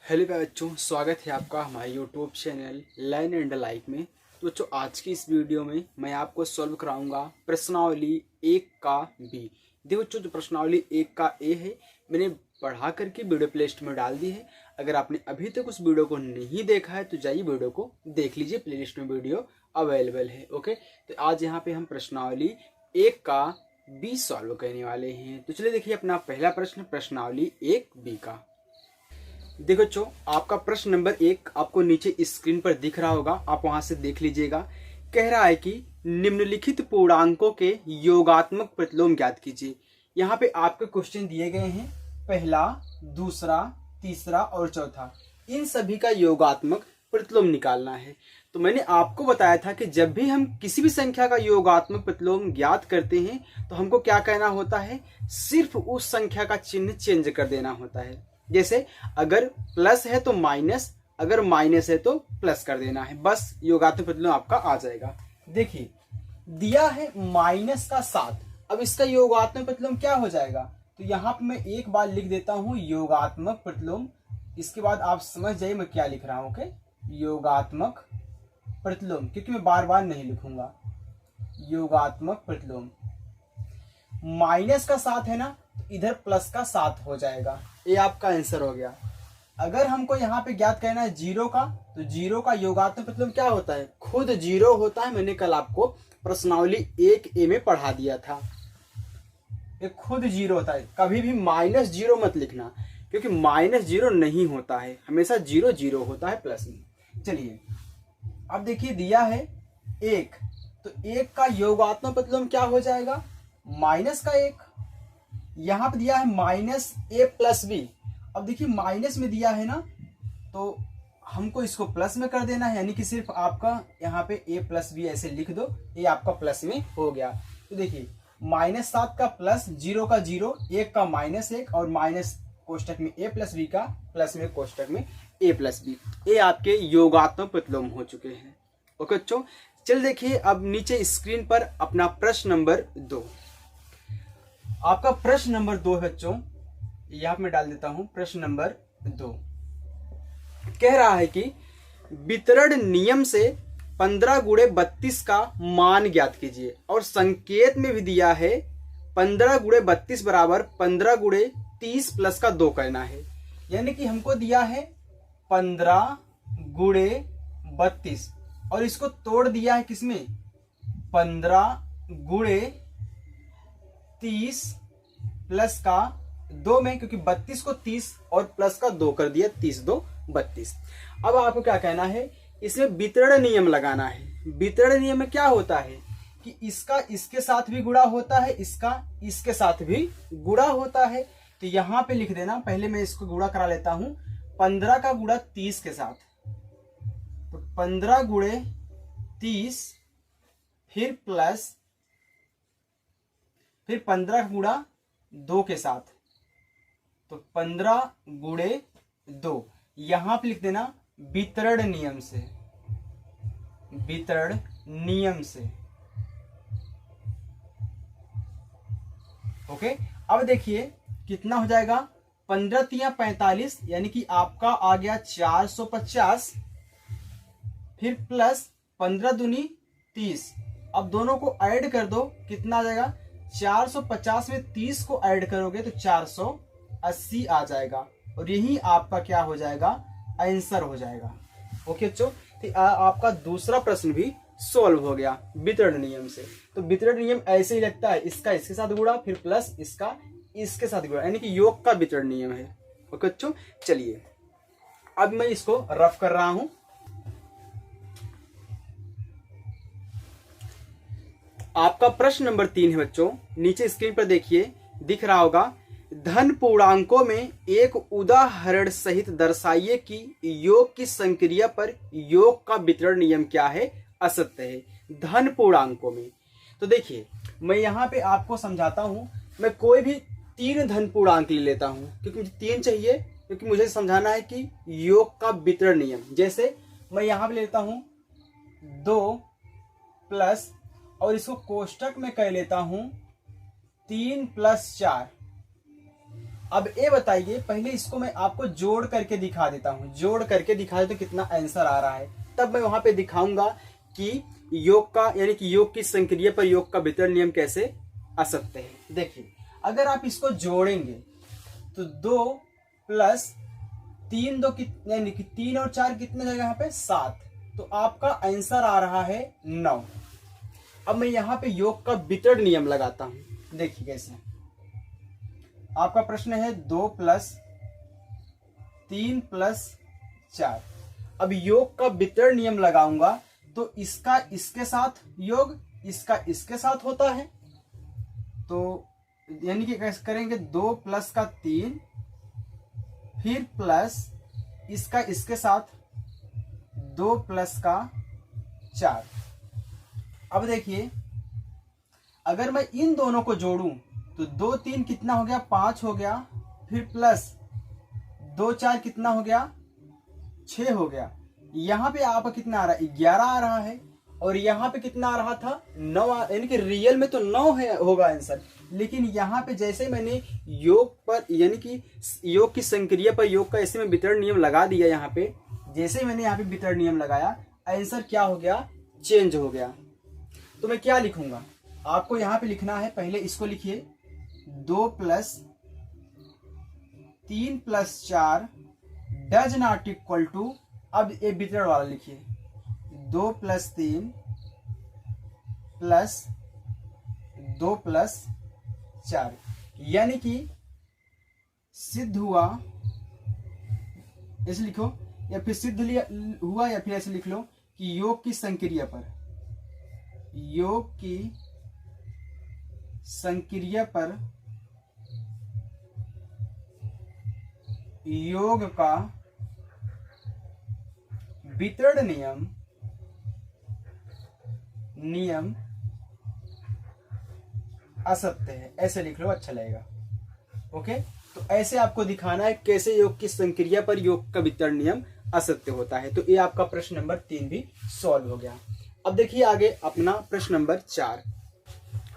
Hello बच्चों, स्वागत है आपका हमारे YouTube channel learn and like में। तो बच्चों, आज की इस वीडियो में मैं आपको सॉल्व कराऊंगा प्रश्नावली 1 का बी। देखो बच्चों, जो प्रश्नावली 1 का ए है मैंने पढ़ा करके वीडियो प्लेलिस्ट में डाल दी है। अगर आपने अभी तक उस वीडियो को नहीं देखा है तो जाइए वीडियो को देख लीजिए, प्लेलिस्ट में वीडियो अवेलेबल है। ओके, तो आज यहाँ पे हम प्रश्नावली 1 का बी सॉल्व करने वाले हैं। तो चलिए देखिए अपना पहला प्रश्न, प्रश्नावली 1 बी का। देखो बच्चों, आपका प्रश्न नंबर 1 आपको नीचे स्क्रीन पर दिख रहा होगा, आप वहां से देख लीजिएगा। कह रहा है कि निम्नलिखित पूर्णांकों के योगात्मक प्रतिलोम ज्ञात कीजिए। यहाँ पे आपके क्वेश्चन दिए गए हैं, पहला, दूसरा, तीसरा और चौथा। इन सभी का योगात्मक प्रतिलोम निकालना है। तो मैंने आपको बताया था कि जब भी हम किसी भी संख्या का योगात्मक प्रतिलोम ज्ञात करते हैं तो हमको क्या कहना होता है, सिर्फ उस संख्या का चिन्ह चेंज कर देना होता है। जैसे अगर प्लस है तो माइनस, अगर माइनस है तो प्लस कर देना है, बस योगात्मक प्रतिलोम आपका आ जाएगा। देखिए दिया है माइनस का 7, अब इसका योगात्मक प्रतिलोम क्या हो जाएगा, तो यहाँ पे मैं एक बार लिख देता हूं योगात्मक प्रतिलोम। इसके बाद आप समझ जाइए मैं क्या लिख रहा हूं। ओके, योगात्मक प्रतिलोम, क्योंकि मैं बार बार नहीं लिखूंगा। योगात्मक प्रतिलोम माइनस का 7 है ना, इधर प्लस का 7 हो जाएगा। ये आपका आंसर हो गया। अगर हमको यहाँ पे ज्ञात करना है जीरो का, तो जीरो का योगात्मक प्रतिलोम क्या होता है, खुद जीरो होता है। मैंने कल आपको प्रश्नावली 1A में पढ़ा दिया था, ये खुद जीरो होता है। कभी भी माइनस जीरो मत लिखना, क्योंकि माइनस जीरो नहीं होता है, हमेशा जीरो जीरो होता है प्लस में। चलिए अब देखिए दिया है 1, तो 1 का योगात्मक प्रतिलोम क्या हो जाएगा, माइनस का 1। यहां पर दिया है माइनस ए प्लस बी। अब देखिए माइनस में दिया है ना, तो हमको इसको प्लस में कर देना है, यानी कि सिर्फ आपका यहाँ पे ए प्लस बी ऐसे लिख दो, ये आपका प्लस में हो गया। तो देखिए -7 का प्लस, जीरो का जीरो, 1 का -1 और माइनस कोष्टक में ए प्लस बी का, प्लस में कोष्टक में ए प्लस बी। ये आपके योगात्मक प्रतिलोम हो चुके हैं। ओके बच्चों, चल देखिए अब नीचे स्क्रीन पर अपना प्रश्न नंबर 2। आपका प्रश्न नंबर 2 है बच्चों, यहां मैं डाल देता हूं प्रश्न नंबर 2। कह रहा है कि वितरण नियम से 15 गुणे 32 का मान ज्ञात कीजिए, और संकेत में भी दिया है 15 गुणे 32 बराबर 15 गुणे 30 प्लस का 2 करना है। यानी कि हमको दिया है 15 गुणे 32 और इसको तोड़ दिया है किसमें, 15 गुणे 30 प्लस का 2 में, क्योंकि 32 को 30 और प्लस का 2 कर दिया, 30 2 32। अब आपको क्या कहना है, इसमें वितरण नियम लगाना है। वितरण नियम में क्या होता है कि इसका इसके साथ भी गुणा होता है, इसका इसके साथ भी गुणा होता है। तो यहां पे लिख देना, पहले मैं इसको गुणा करा लेता हूं, 15 का गुणा 30 के साथ, तो 15 गुणे 30 फिर प्लस, फिर 15 गुणा 2 के साथ, तो 15 गुणे 2। यहां पे लिख देना वितरण नियम से, वितरण नियम से। ओके, अब देखिए कितना हो जाएगा, 15 तिया 45, यानी कि आपका आ गया 450, फिर प्लस 15 दूनी 30। अब दोनों को ऐड कर दो, कितना आ जाएगा, 450 में 30 को ऐड करोगे तो 480 आ जाएगा, और यही आपका क्या हो जाएगा, आंसर हो जाएगा। ओके बच्चों, तो आपका दूसरा प्रश्न भी सॉल्व हो गया वितरण नियम से। तो वितरण नियम ऐसे ही लगता है, इसका इसके साथ गुणा फिर प्लस इसका इसके साथ गुणा, यानी कि योग का वितरण नियम है। ओके बच्चों, चलिए अब मैं इसको रफ कर रहा हूं। आपका प्रश्न नंबर 3 है बच्चों, नीचे स्क्रीन पर देखिए दिख रहा होगा, धन पूर्णांकों में एक उदाहरण सहित दर्शाइए कि योग की संक्रिया पर योग का वितरण नियम क्या है, असत्य है धन पूर्णांकों में। तो देखिए मैं यहाँ पे आपको समझाता हूं, मैं कोई भी 3 धन पूर्णांक ले लेता हूं, क्योंकि मुझे 3 चाहिए, क्योंकि मुझे समझाना है कि योग का वितरण नियम। जैसे मैं यहाँ पे लेता हूं 2 प्लस, और इसको कोष्टक में कह लेता हूं 3 + 4, अब ये बताइए, पहले इसको मैं आपको जोड़ करके दिखा देता हूँ, जोड़ करके दिखा देता हूँ कितना आंसर आ रहा है, तब मैं वहां पे दिखाऊंगा कि योग का यानी कि योग की संक्रिया पर योग का वितरण नियम कैसे आ सकते हैं। देखिए अगर आप इसको जोड़ेंगे तो 2 प्लस 3 दो यानी कि 3 और 4 कितने जाएगा यहाँ पे 7, तो आपका आंसर आ रहा है 9। अब मैं यहाँ पे योग का वितरण नियम लगाता हूं, देखिए कैसे। आपका प्रश्न है 2 प्लस 3 प्लस 4। अब योग का वितरण नियम लगाऊंगा तो इसका इसके साथ योग, इसका इसके साथ होता है, तो यानी कि कैसे करेंगे 2 प्लस का 3 फिर प्लस इसका इसके साथ 2 प्लस का 4। अब देखिए अगर मैं इन दोनों को जोड़ूं तो 2 3 कितना हो गया 5 हो गया, फिर प्लस 2 4 कितना हो गया 6 हो गया। यहाँ पे आपका कितना आ रहा है 11 आ रहा है, और यहाँ पे कितना आ रहा था 9, यानी कि रियल में तो 9 है होगा आंसर, लेकिन यहाँ पे जैसे मैंने योग पर यानी कि योग की संक्रिया पर योग का ऐसे में वितरण नियम लगा दिया, यहाँ पे जैसे मैंने यहाँ पे वितरण नियम लगाया आंसर क्या हो गया चेंज हो गया। तो मैं क्या लिखूंगा, आपको यहाँ पे लिखना है, पहले इसको लिखिए 2 plus 3 plus 4 does not equal to, अब ये वितरण वाला लिखिए 2 प्लस 3 प्लस 2 प्लस 4, यानी कि सिद्ध हुआ, ऐसे लिखो या फिर सिद्ध हुआ या फिर ऐसे लिख लो कि योग की संक्रिया पर, योग की संक्रिया पर योग का वितरण नियम असत्य है, ऐसे लिख लो अच्छा लगेगा। ओके, तो ऐसे आपको दिखाना है कैसे योग की संक्रिया पर योग का वितरण नियम असत्य होता है। तो ये आपका प्रश्न नंबर 3 भी सॉल्व हो गया। अब देखिए आगे अपना प्रश्न नंबर 4।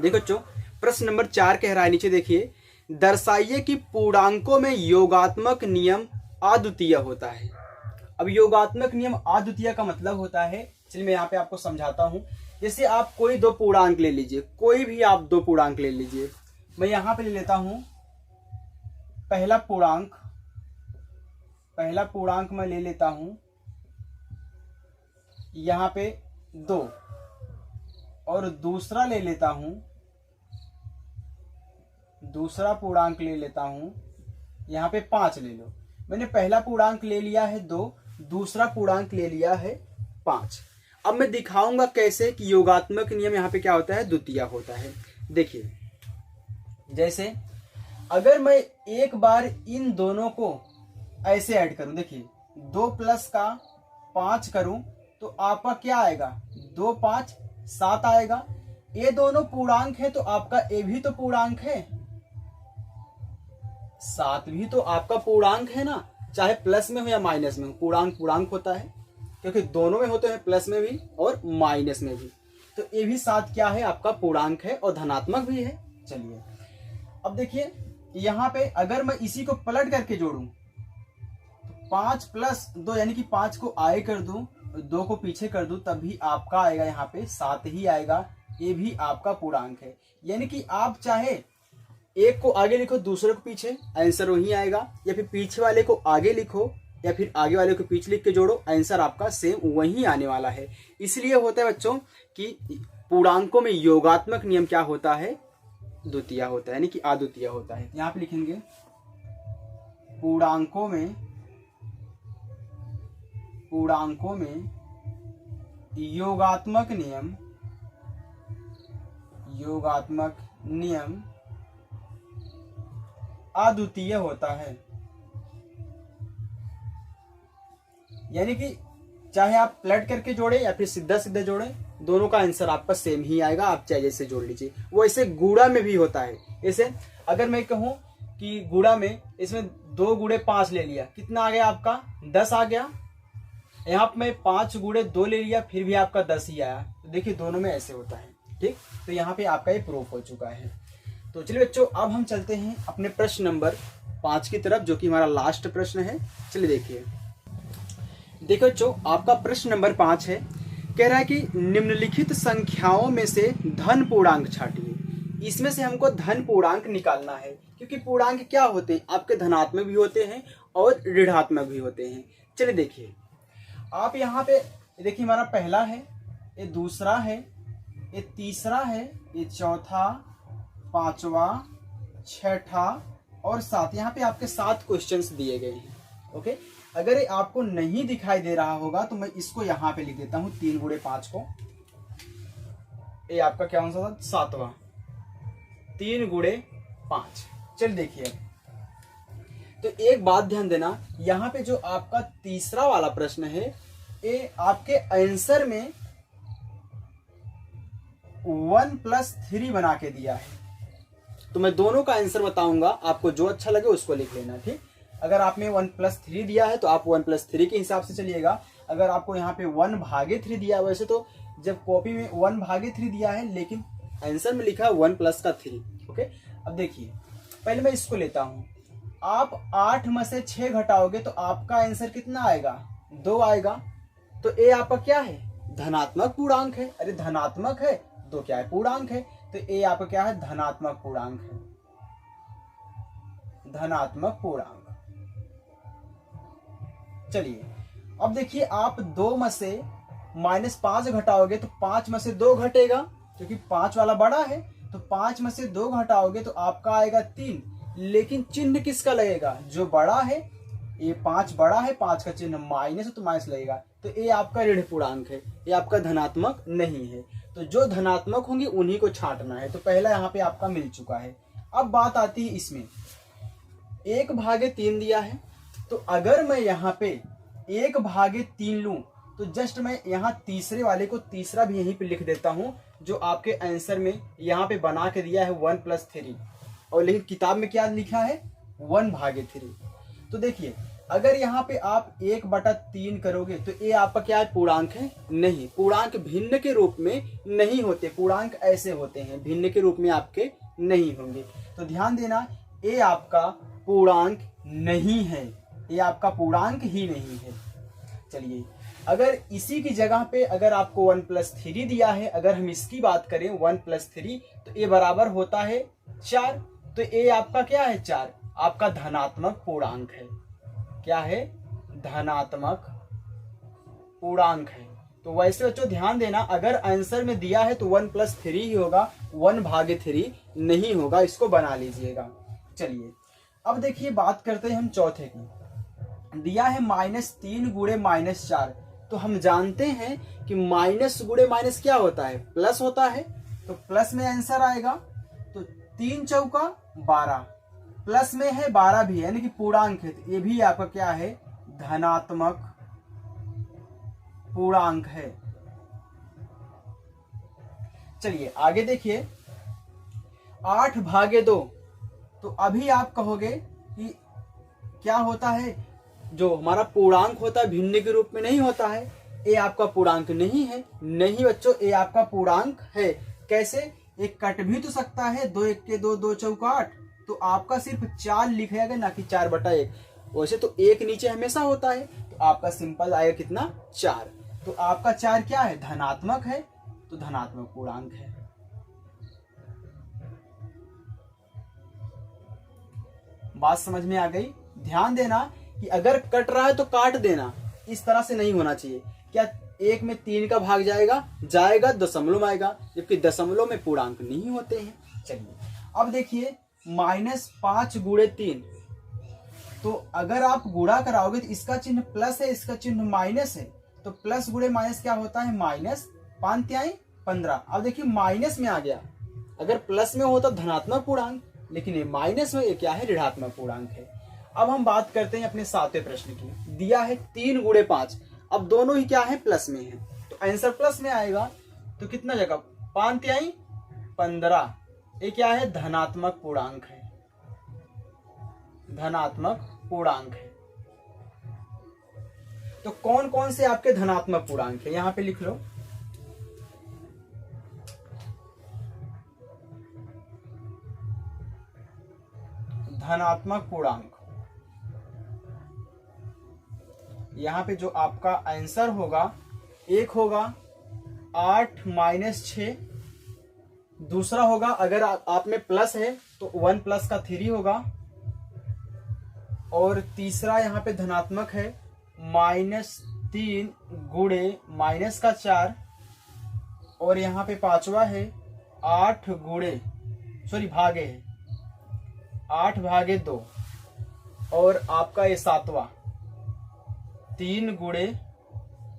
देखो बच्चों प्रश्न नंबर 4 कह रहा है, नीचे देखिए, दर्शाइए कि पूर्णांकों में योगात्मक नियम अद्वितीय होता है। अब योगात्मक नियम अद्वितीय का मतलब होता है, चलिए मैं यहाँ पे आपको समझाता हूँ। जैसे आप कोई 2 पूर्णांक ले लीजिए, कोई भी आप 2 पूर्णांक ले लीजिए, मैं यहाँ पे ले लेता हूँ पहला पूर्णांक मैं ले लेता हूँ यहाँ पे 2, और दूसरा ले लेता हूँ, दूसरा पूर्णांक ले लेता हूँ यहाँ पे 5 ले लो। मैंने पहला पूर्णांक ले लिया है 2, दूसरा पूर्णांक ले लिया है 5। अब मैं दिखाऊंगा कैसे कि योगात्मक नियम यहाँ पे क्या होता है द्वितीय होता है। देखिए जैसे अगर मैं एक बार इन दोनों को ऐसे ऐड करूं, देखिए 2 प्लस का 5 करूं तो आपका क्या आएगा 2 5 7 आएगा। ये दोनों पूर्णांक है तो आपका ए भी तो पूर्णांक है, 7 भी तो आपका पूर्णांक है ना, चाहे प्लस में हो या माइनस में हो, पूर्णांक होता है, क्योंकि दोनों में होते हैं, प्लस में भी और माइनस में भी। तो ये भी 7 क्या है आपका पूर्णांक है और धनात्मक भी है। चलिए अब देखिए यहाँ पे अगर मैं इसी को पलट करके जोड़ूं तो 5 प्लस 2 यानी कि 5 को आगे कर दूं, 2 को पीछे कर दूं, तब भी आपका आएगा यहाँ पे 7 ही आएगा। ये भी आपका पूर्णांक है, यानी कि आप चाहे एक को आगे लिखो दूसरे को पीछे, आंसर वही आएगा, या फिर पीछे वाले को आगे लिखो या फिर आगे वाले को पीछे लिख के जोड़ो, आंसर आपका सेम वही आने वाला है। इसलिए होता है बच्चों कि पूर्णांकों में योगात्मक नियम क्या होता है द्वितीय होता है, यानी कि अद्वितीय होता है। यहाँ पे लिखेंगे पूर्णांकों में योगात्मक नियम अद्वितीय होता है, यानी कि चाहे आप प्लट करके जोड़े या फिर सीधा सीधा जोड़े, दोनों का आंसर आपका सेम ही आएगा, आप चाहे जैसे जोड़ लीजिए। वो ऐसे गुणा में भी होता है। जैसे अगर मैं कहूं कि गुणा में इसमें 2 गुणे 5 ले लिया, कितना आ गया आपका 10 आ गया। यहाँ पे मैं 5 गुणे 2 ले लिया, फिर भी आपका 10 ही आया। तो देखिए दोनों में ऐसे होता है, ठीक। तो यहाँ पे आपका ये प्रूफ हो चुका है। तो चलिए बच्चों अब हम चलते हैं अपने प्रश्न नंबर 5 की तरफ, जो कि हमारा लास्ट प्रश्न है। चलिए देखिए, देखो जो आपका प्रश्न नंबर 5 है, कह रहा है कि निम्नलिखित संख्याओं में से धन पूर्णांक छांटिए। इसमें से हमको धन पूर्णांक निकालना है, क्योंकि पूर्णांक क्या होते हैं, आपके धनात्मक भी होते हैं और ऋणात्मक भी होते हैं। चलिए देखिए, आप यहाँ पे देखिए, हमारा पहला है, ये दूसरा है, ये तीसरा है, ये चौथा, पांचवा, छठा और सात। यहाँ पे आपके 7 क्वेश्चंस दिए गए हैं। ओके, अगर ये आपको नहीं दिखाई दे रहा होगा तो मैं इसको यहाँ पे लिख देता हूँ, 3 गुणे 5 को। ये आपका क्या आंसर था, 7वां, 3 गुणे 5। चल देखिए, तो एक बात ध्यान देना, यहाँ पे जो आपका तीसरा वाला प्रश्न है, ये आपके आंसर में 1 + 3 बना के दिया है। तो मैं दोनों का आंसर बताऊंगा, आपको जो अच्छा लगे उसको लिख लेना, ठीक। अगर आपने 1 + 3 दिया है तो आप 1 + 3 के हिसाब से चलिएगा। अगर आपको यहाँ पे 1/3 दिया है, वैसे तो जब कॉपी में 1/3 दिया है, लेकिन आंसर में लिखा है 1 + 3। ओके, अब देखिए, पहले मैं इसको लेता हूँ। आप 8 में से 6 घटाओगे तो आपका आंसर कितना आएगा, 2 आएगा। तो ये आपका क्या है, धनात्मक पूर्णांक है। अरे धनात्मक है, 2 क्या है, पूर्णांक है। तो ये आपका क्या है, धनात्मक पूर्णांक है, धनात्मक पूर्णांक। चलिए अब देखिए, आप 2 में से -5 घटाओगे तो 5 में से 2 घटेगा, क्योंकि 5 वाला बड़ा है। तो 5 में से 2 घटाओगे तो आपका आएगा 3, लेकिन चिन्ह किसका लगेगा, जो बड़ा है। ये 5 बड़ा है, 5 का चिन्ह माइनस है तो माइनस लगेगा। तो ये आपका ऋण पूर्णांक है, ये आपका धनात्मक नहीं है। तो जो धनात्मक होंगे उन्हीं को छांटना है। तो पहला यहाँ पे आपका मिल चुका है। अब बात आती है इसमें 1/3 दिया है, तो अगर मैं यहाँ पे 1/3 लूं तो जस्ट मैं यहाँ तीसरे वाले को तीसरा भी यहीं पे लिख देता हूँ, जो आपके आंसर में यहाँ पे बना के दिया है 1 + 3, और लेकिन किताब में क्या लिखा है, 1/3। तो देखिए, अगर यहाँ पे आप 1/3 करोगे तो ये आपका क्या है, पूर्णांक है नहीं। पूर्णांक भिन्न के रूप में नहीं होते, पूर्णांक ऐसे होते हैं, भिन्न के रूप में आपके नहीं होंगे। तो ध्यान देना, ये आपका पूर्णांक नहीं है, ये आपका पूर्णांक ही नहीं है। चलिए, अगर इसी की जगह पे अगर आपको 1 + 3 दिया है, अगर हम इसकी बात करें 1 + 3, तो ये बराबर होता है 4। तो ये आपका क्या है, 4 आपका धनात्मक पूर्णांक है। क्या है, धनात्मक पूर्णांक है। तो वैसे बच्चों ध्यान देना, अगर आंसर में दिया है तो 1 + 3 ही होगा, 1/3 नहीं होगा, इसको बना लीजिएगा। चलिए अब देखिए, बात करते हैं हम चौथे की। दिया है -3 गुणे -4। तो हम जानते हैं कि माइनस गुणे माइनस क्या होता है, प्लस होता है। तो प्लस में आंसर आएगा। तो 3 चौका 12, प्लस में है 12 भी, यानी कि पूर्णांक है। तो ये भी आपका क्या है, धनात्मक पूर्णांक है। चलिए आगे देखिए, 8/2। तो अभी आप कहोगे कि क्या होता है, जो हमारा पूर्णांक होता है भिन्न के रूप में नहीं होता है, ये आपका पूर्णांक नहीं है। नहीं बच्चों, ये आपका पूर्णांक है। कैसे, एक कट भी तो सकता है, 2 1 के 2, 2 चौका 8। तो आपका सिर्फ 4 लिखेगा, ना कि 4/1। वैसे तो 1 नीचे हमेशा होता है, तो आपका सिंपल आएगा कितना, 4। तो आपका 4 क्या है, धनात्मक है, तो धनात्मक पूर्णांक है। बात समझ में आ गई। ध्यान देना कि अगर कट रहा है तो काट देना, इस तरह से नहीं होना चाहिए। क्या 1 में 3 का भाग जाएगा दशमलव में आएगा, जबकि दशमलव में पूर्णांक नहीं होते हैं। चलिए अब देखिए, -5 गुणे 3। तो अगर आप गुणा कराओगे तो इसका चिन्ह प्लस है, इसका चिन्ह माइनस है। तो प्लस गुणे माइनस क्या होता है, माइनस। 5 तिहाई 15। अब देखिए माइनस में आ गया, अगर प्लस में होता धनात्मक पूर्णांक, लेकिन ये माइनस में, ये क्या है, ऋणात्मक पूर्णांक है। अब हम बात करते हैं अपने 7वें प्रश्न की। दिया है 3 गुणे 5। अब दोनों ही क्या है, प्लस में है, तो आंसर प्लस में आएगा। तो कितना जगह, 5 तिहाई 15। ये क्या है, धनात्मक पूर्णांक है, धनात्मक पूर्णांक है। तो कौन कौन से आपके धनात्मक पूर्णांक है, यहां पे लिख लो। धनात्मक पूर्णांक। यहाँ पे जो आपका आंसर होगा, एक होगा 8 माइनस 6, दूसरा होगा अगर आप में प्लस है तो 1 प्लस का 3 होगा, और तीसरा यहाँ पे धनात्मक है -3 गुणे माइनस का 4, और यहाँ पे पांचवा है 8 भागे है 8 भागे 2, और आपका ये सातवां 3 गुणे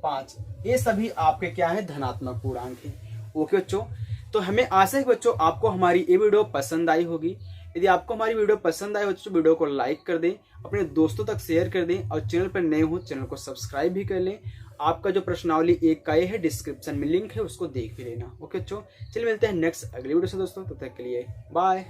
5। ये सभी आपके क्या है, धनात्मक पूर्णांक है। ओके बच्चों, तो हमें आशा है बच्चों आपको हमारी ये वीडियो पसंद आई होगी। यदि आपको हमारी वीडियो पसंद आए बच्चों, वीडियो को लाइक कर दें, अपने दोस्तों तक शेयर कर दें, और चैनल पर नए हो चैनल को सब्सक्राइब भी कर लें। आपका जो प्रश्नावली 1 का ये है, डिस्क्रिप्शन में लिंक है, उसको देख भी लेना। ओके बच्चों, चलिए मिलते हैं नेक्स्ट अगली वीडियो से दोस्तों, तब तक के लिए बाय।